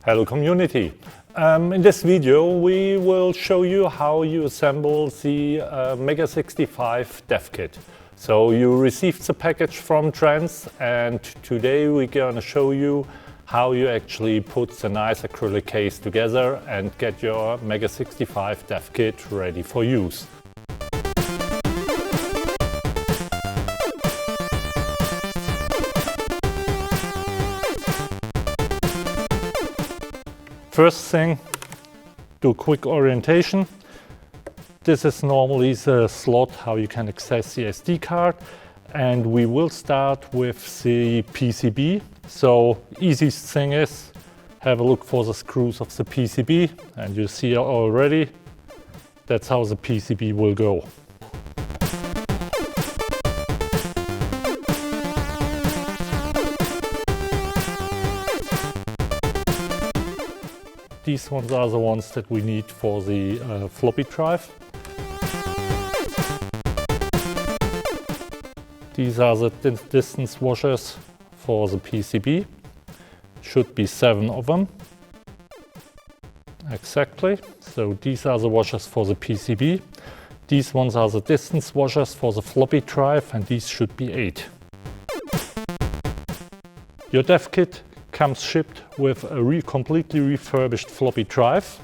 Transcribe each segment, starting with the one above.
Hello community. In this video we will show you how you assemble the MEGA65 DevKit. So you received the package from Trends, and today we're going to show you how you actually put the nice acrylic case together and get your MEGA65 DevKit ready for use. First thing, do a quick orientation. This is normally the slot how you can access the SD card, and we will start with the PCB. So easiest thing is have a look for the screws of the PCB, and you see already that's how the PCB will go. These ones are the ones that we need for the floppy drive. These are the distance washers for the PCB. Should be 7 of them. Exactly. So these are the washers for the PCB. These ones are the distance washers for the floppy drive, and these should be 8. Your DevKit comes shipped with a completely refurbished floppy drive.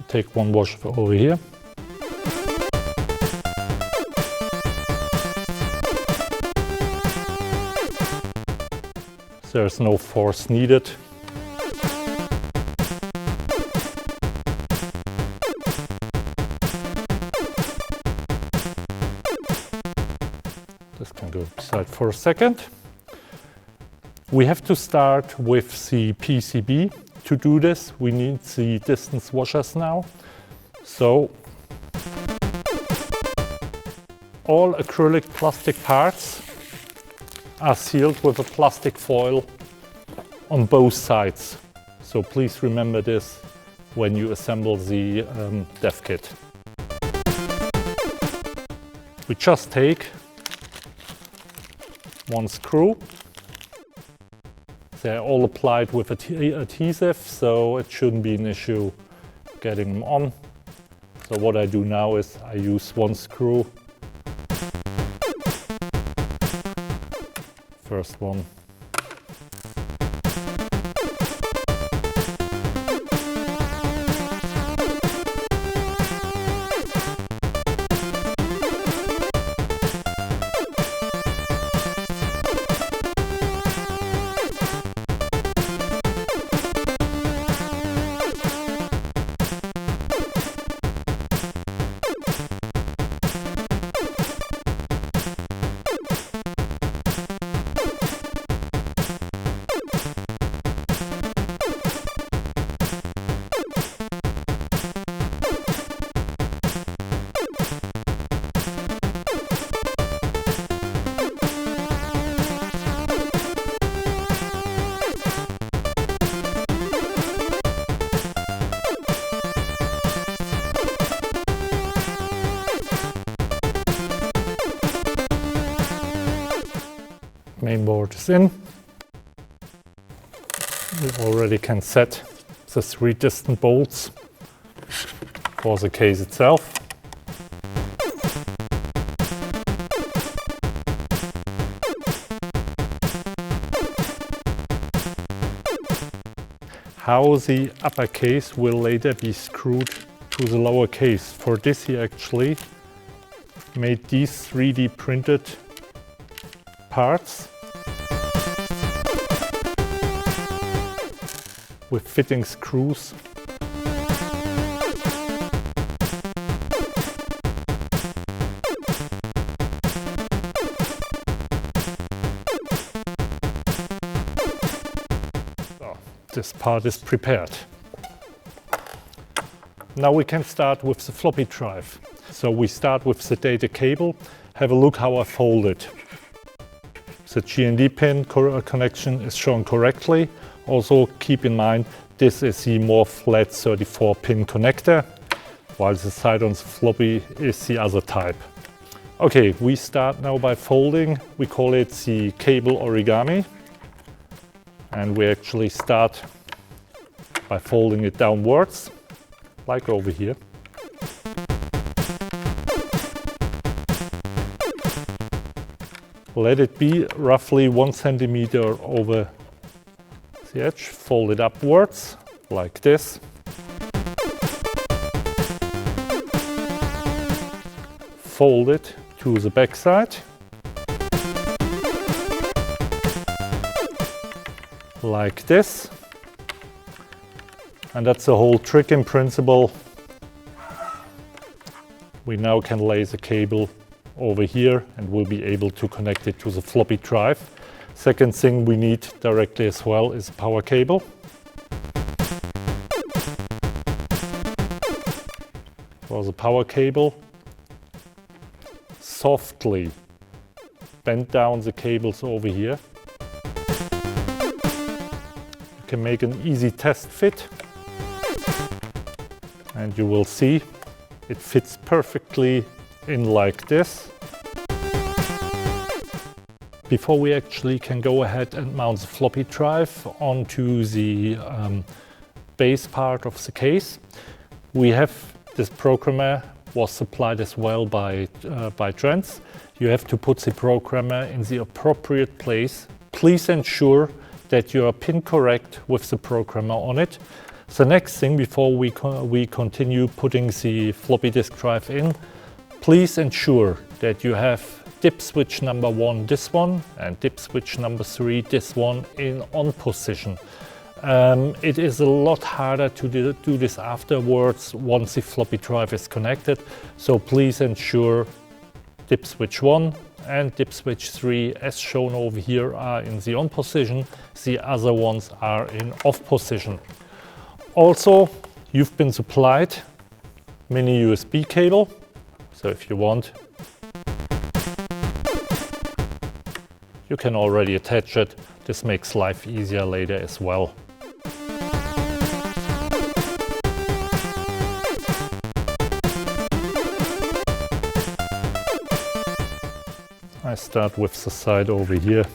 Take one washer over here. There's no force needed. This can go aside for a second. We have to start with the PCB. To do this, we need the distance washers now. So all acrylic plastic parts are sealed with a plastic foil on both sides. So please remember this when you assemble the DevKit. We just take one screw. They're all applied with adhesive, so it shouldn't be an issue getting them on. So what I do now is I use one screw. First one. Main board is in. We already can set the 3 distant bolts for the case itself. How the upper case will later be screwed to the lower case. For this he actually made these 3D printed parts with fitting screws. So, this part is prepared. Now we can start with the floppy drive. So we start with the data cable. Have a look how I fold it. The GND pin connection is shown correctly. Also keep in mind this is the more flat 34 pin connector, while the side on the floppy is the other type. Okay, we start now by folding. We call it the cable origami. And we actually start by folding it downwards, like over here. Let it be roughly 1 centimeter over the edge. Fold it upwards, like this. Fold it to the back side. Like this. And that's the whole trick in principle. We now can lay the cable over here and we'll be able to connect it to the floppy drive. Second thing we need directly as well is a power cable. For the power cable, softly bend down the cables over here. You can make an easy test fit and you will see it fits perfectly in like this. Before we actually can go ahead and mount the floppy drive onto the base part of the case, we have this programmer was supplied as well by Trends. You have to put the programmer in the appropriate place. Please ensure that you are pin correct with the programmer on it. The next thing before we continue putting the floppy disk drive in, please ensure that you have dip switch number 1, this one, and dip switch number 3, this one, in on position. It is a lot harder to do this afterwards once the floppy drive is connected. So please ensure dip switch 1 and dip switch 3, as shown over here, are in the on position. The other ones are in off position. Also, you've been supplied mini USB cable. So if you want, you can already attach it. This makes life easier later as well. I start with the side over here.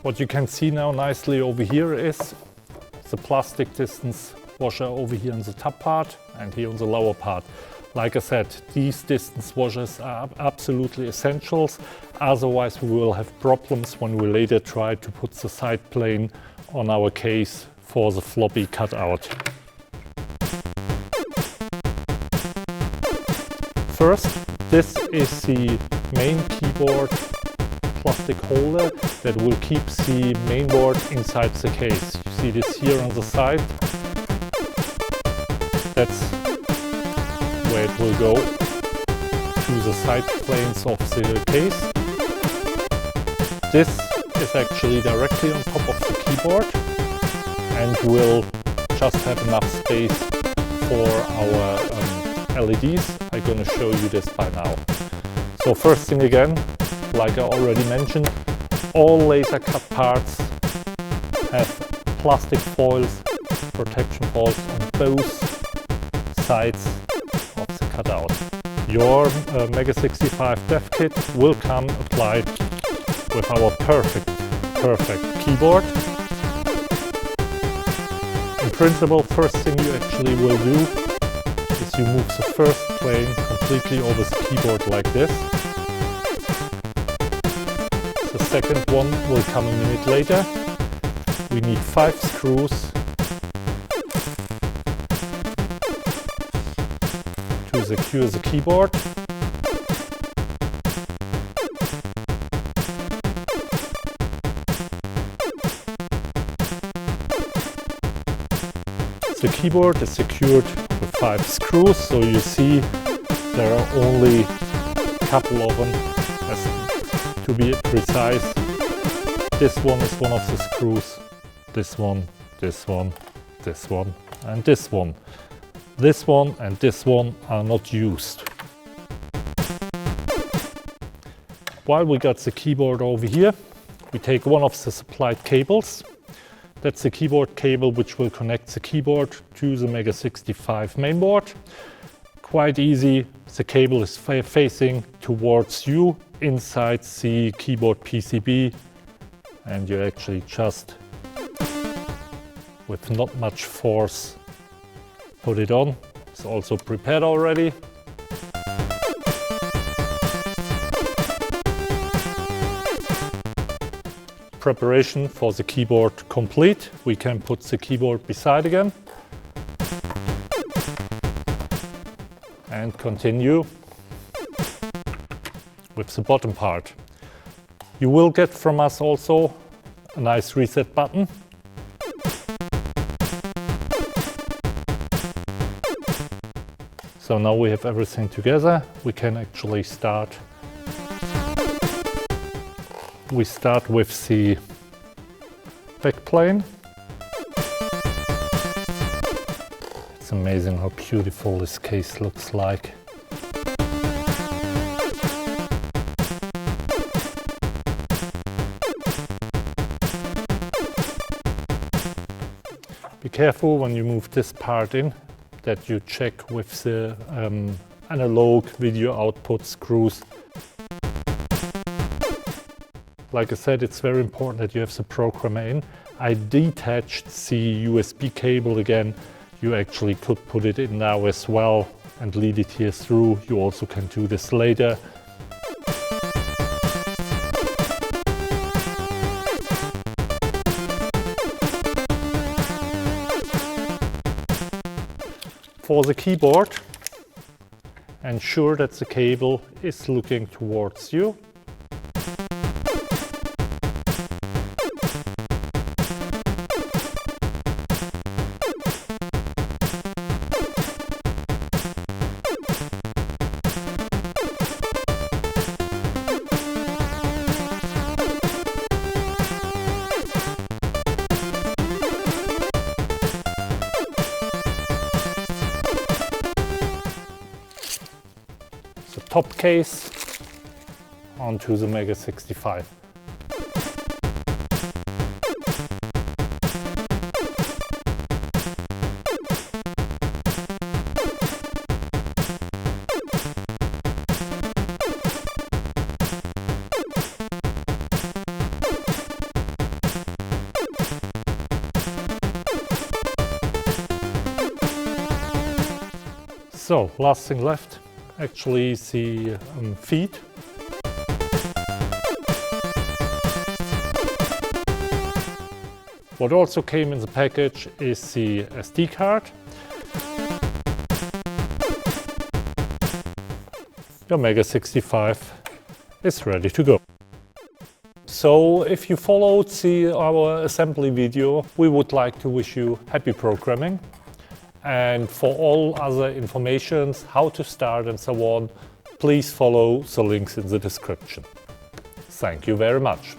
What you can see now nicely over here is the plastic distance washer over here on the top part and here on the lower part. Like I said, these distance washers are absolutely essentials, otherwise we will have problems when we later try to put the side plane on our case for the floppy cutout. First, this is the main keyboard plastic holder that will keep the mainboard inside the case. You see this here on the side. That's where it will go to the side planes of the case. This is actually directly on top of the keyboard and will just have enough space for our LEDs. I'm going to show you this by now. So first thing again, like I already mentioned, all laser cut parts have plastic foils, protection foils on both sides of the cutout. Your MEGA65 DevKit will come applied with our perfect keyboard. In principle, first thing you actually will do is you move the first plane completely over the keyboard like this. The second one will come a minute later. We need 5 screws to secure the keyboard. The keyboard is secured with 5 screws, so you see there are only a couple of them To be precise, this one is one of the screws, this one, this one, this one, and this one. This one and this one are not used. While we got the keyboard over here, we take one of the supplied cables. That's the keyboard cable which will connect the keyboard to the MEGA65 mainboard. Quite easy, the cable is facing towards you inside the keyboard PCB, and you actually just, with not much force, put it on. It's also prepared already. Preparation for the keyboard complete. We can put the keyboard beside again and continue with the bottom part. You will get from us also a nice reset button. So now we have everything together. We can actually start. We start with the backplane. It's amazing how beautiful this case looks like. Be careful when you move this part in that you check with the analog video output screws. Like I said, it's very important that you have the programmer in. I detached the USB cable again. You actually could put it in now as well and lead it here through. You also can do this later. For the keyboard, ensure that the cable is looking towards you. The top case onto the MEGA65. So, last thing left. Actually the feed. What also came in the package is the SD card. Your MEGA65 is ready to go. So if you followed our assembly video, we would like to wish you happy programming. And for all other informations, how to start and so on, please follow the links in the description. Thank you very much.